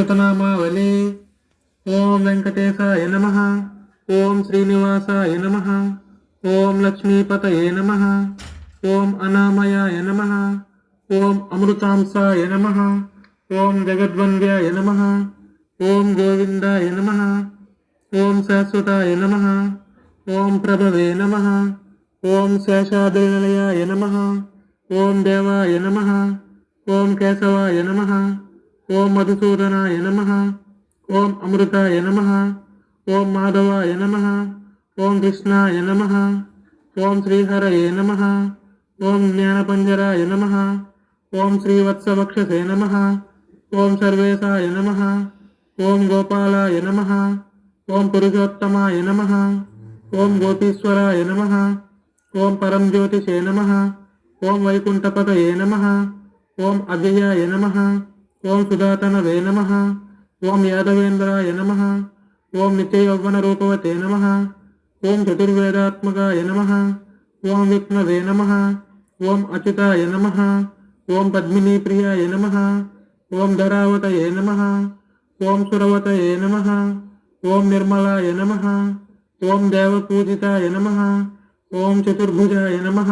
सहस्रनामावली। ओम वेंकटेशाय नमः। ओम श्रीनिवासाय नमः। ओम लक्ष्मीपतये नमः। ओम अनामयाय नमः। ओम अमृतांसाय नमः। ओम जगद्वन्द्याय नमः। ओम गोविंदाय नमः। ओम शाश्वताय नमः। ओम प्रभवे नमः। ओम शेषाद्रिनिलयाय नमः। ओम देवाय नमः। ओम केशवाय नमः। ओम मधुसूदनाय नमः। ओम अमृताय नमः। ओम माधवाय नमः। ओम कृष्णाय नमः। ओम श्रीहरये नमः। ओम ज्ञानपंजराय नमः। ओम श्रीवत्सवक्षसे नमः। ओम सर्वेशाय नमः। ओम गोपालाय नमः। ओम पुरुषोत्तमाय नमः। ओम गोपीश्वराय नमः। ओम परम ज्योतिषे नमः। ओम वैकुंठपतये नमः। ओम अव्ययाय नमः। ओम सुधातनवे नमः। ओम यादवेन्द्राय नमः। ओम नित्ययौवनरूपवते नमः। ओम चतुर्वेदात्मकाय नमः। ओम विष्णवे नमः। ओम अच्युताय नमः। ओम पद्मिनीप्रियाय नमः। ओम धरावतये नमः। ओम सुरवतये नमः। ओम निर्मलाय नमः। ओम देवपूजिताय नमः। ओम चतुर्भुजाय नमः।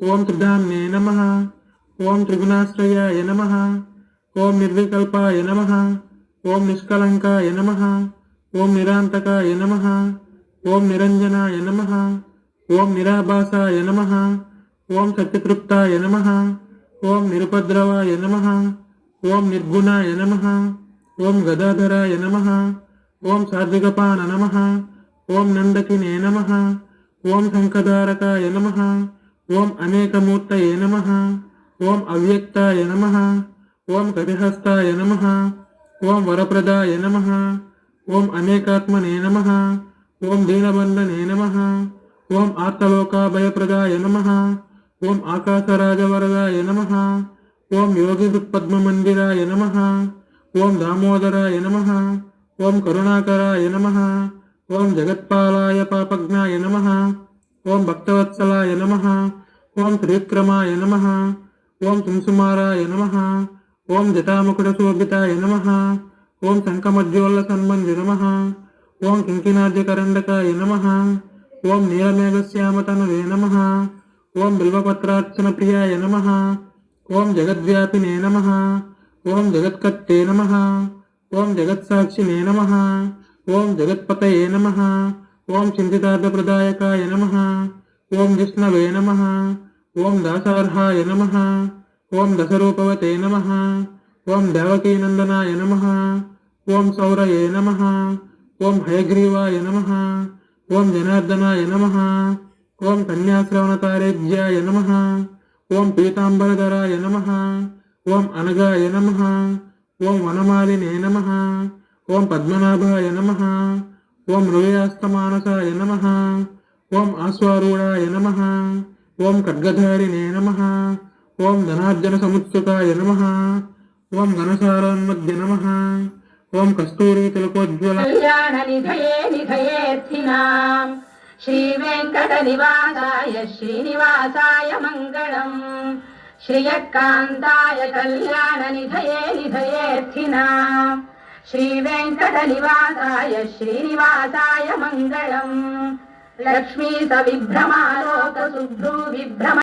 ओम त्रिधाम्ने नमः। ओम त्रिगुणाश्रयाय नमः। ओम निर्विकल्पाय नमः। ओम निष्कलंकाय नमः। ओम निरांतकाय नमः। ओम निरंजनाय नमः। ओम निराभासाय नमः। ओम सत्यतृप्ताय नमः। ओम निरुपद्रवाय नमः। ओम निर्गुणाय नमः। ओम गदाधराय नमः। ओम सात्विकपान नमः। ओम नंदकिने नमः। ओम शंखधारकाय नमः। ओम अनेकमूर्तये नमः। ओम अव्यक्ताय नमः। ओम कटिहस्ताय नमः। ओम वरप्रदाय नमः। ओम अनेकात्मने नमः। ओम दीनबंधने नमः। ओम आर्तलोकाभयप्रदाय नमः। ओम आकाशराजवरदाय नमः। ओम योगिपद्ममंदिराय नमः। ओम दामोदराय नमः। ओम करुणाकराय नमः। ओम जगत्पालाय पापज्ञाय नमः। ओम भक्तवत्सलाय नमः। ओम त्रिविक्रमाय नमः। ओम सुंसुमाराय नमः। ओम जटामुकुटशोभिताय नमः। ओम शंखमज्जोल्लसन्मन्ये नमः। ओम किंकिणाद्यकरण्डकाय नमः। ओम नीलमेघश्यामतनवे नमः। ओम बिल्वपत्रार्चनप्रियाय नमः। ओम जगद्व्यापिने नमः। ओम जगत्कर्ते नमः। ओम जगत्साक्षिणे नमः। ओम जगत्पतये नमः। ओम चिन्तितार्थप्रदायकाय नमः। ओम विष्णवे नमः। ओम दासार्हाय नमः। ओम दशरूपवते नमः। ओम देवकीनंदनाय नमः। ओम सौरये नमः। ओम हयग्रीवाय नमः। ओम जनार्दनाय नमः। ओम कन्याश्रवणतारेज्याय नमः। ओम पीतांबरधराय नमः। ओम अनगाय नमः। ओम वनमालिने नमः। ओम पद्मनाभाय नमः। ओम हृदयास्तमानसाय नमः। ओम आश्वारूढ़ाय नमः। ओम खड्गधारिणे नमः। ओम धनार्जन समुत्सुकाय नमः। ओम घनसारोन्मध्य नमः। ओम कस्तूरी तिलकोज्ज्वल कल्याण निधये निधयेऽर्थिनाम् श्री वेंकट निवासाय श्रीनिवासाय मंगलम् श्रियकान्ताय कल्याण निधये निधयेऽर्थिनाम् श्री वेंकट निवासाय श्रीनिवासाय मंगलम् लक्ष्मी सविभ्रमालोक सुभ्रू विभ्रम